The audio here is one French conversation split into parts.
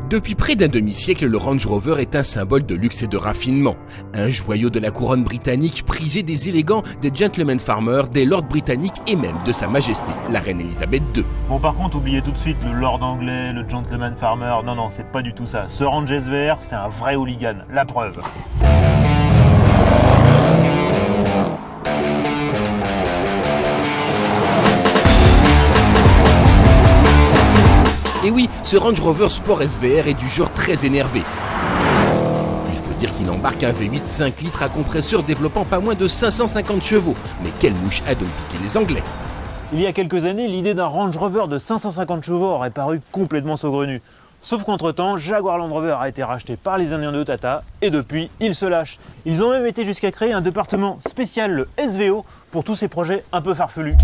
Depuis près d'un demi-siècle, le Range Rover est un symbole de luxe et de raffinement. Un joyau de la couronne britannique prisé des élégants, des gentlemen farmers, des lords britanniques et même de Sa Majesté, la reine Elisabeth II. Bon, par contre, oubliez tout de suite le lord anglais, le gentleman farmer. Non, c'est pas du tout ça. Ce Range SVR, c'est un vrai hooligan. La preuve. Et oui, ce Range Rover Sport SVR est du genre très énervé. Il faut dire qu'il embarque un V8 5 litres à compresseur développant pas moins de 550 chevaux. Mais quelle mouche a donc piqué les Anglais? Il y a quelques années, l'idée d'un Range Rover de 550 chevaux aurait paru complètement saugrenue. Sauf qu'entre-temps, Jaguar Land Rover a été racheté par les Indiens de Tata et depuis, ils se lâchent. Ils ont même été jusqu'à créer un département spécial, le SVO, pour tous ces projets un peu farfelus.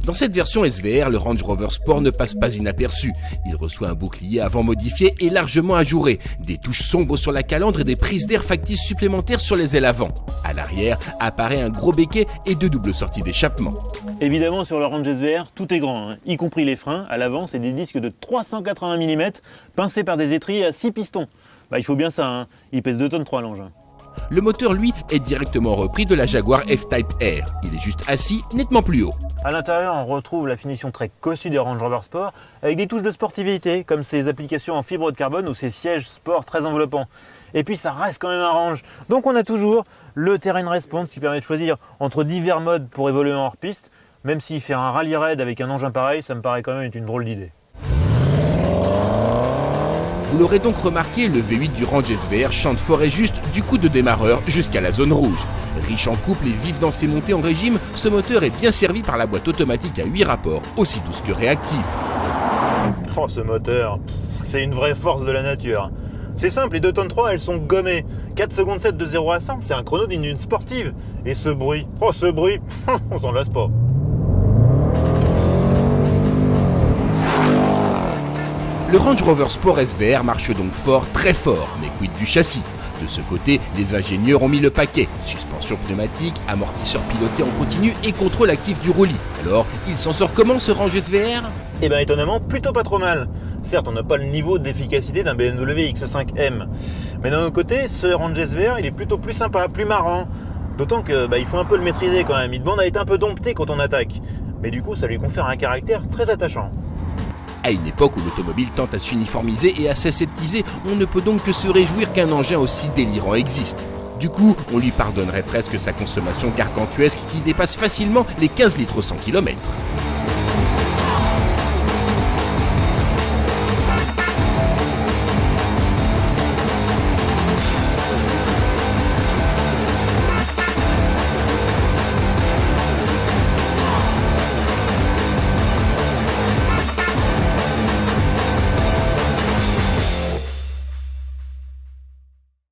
Dans cette version SVR, le Range Rover Sport ne passe pas inaperçu. Il reçoit un bouclier avant modifié et largement ajouré, des touches sombres sur la calandre et des prises d'air factices supplémentaires sur les ailes avant. À l'arrière apparaît un gros béquet et deux doubles sorties d'échappement. Évidemment, sur le Range SVR, tout est grand, y compris les freins. À l'avant, c'est des disques de 380 mm, pincés par des étriers à 6 pistons. Il faut bien ça, il pèse 2 tonnes 3 l'engin. Le moteur, lui, est directement repris de la Jaguar F-Type R. Il est juste assis nettement plus haut. À l'intérieur, on retrouve la finition très cossue des Range Rover Sport, avec des touches de sportivité, comme ces applications en fibre de carbone ou ces sièges sport très enveloppants. Et puis ça reste quand même un Range. Donc on a toujours le Terrain Response qui permet de choisir entre divers modes pour évoluer en hors-piste, même si faire un rallye raid avec un engin pareil, ça me paraît quand même être une drôle d'idée. Vous l'aurez donc remarqué, le V8 du Range SVR chante fort et juste du coup de démarreur jusqu'à la zone rouge. Riche en couple et vif dans ses montées en régime, ce moteur est bien servi par la boîte automatique à 8 rapports, aussi douce que réactive. Oh, ce moteur, c'est une vraie force de la nature. C'est simple, les 2 tonnes 3, elles sont gommées. 4 secondes 7 de 0 à 100, c'est un chrono digne d'une sportive. Et ce bruit, on s'en lasse pas. Le Range Rover Sport SVR marche donc fort, très fort, mais quid du châssis? De ce côté, les ingénieurs ont mis le paquet. Suspension pneumatique, amortisseur piloté en continu et contrôle actif du roulis. Alors, il s'en sort comment ce Range SVR? Étonnamment, plutôt pas trop mal. Certes, on n'a pas le niveau d'efficacité d'un BMW X5M. Mais d'un autre côté, ce Range SVR, il est plutôt plus sympa, plus marrant. D'autant que il faut un peu le maîtriser quand même. Il demande à être un peu dompté quand on attaque. Mais du coup, ça lui confère un caractère très attachant. À une époque où l'automobile tente à s'uniformiser et à s'aseptiser, on ne peut donc que se réjouir qu'un engin aussi délirant existe. Du coup, on lui pardonnerait presque sa consommation gargantuesque qui dépasse facilement les 15 litres au 100 km.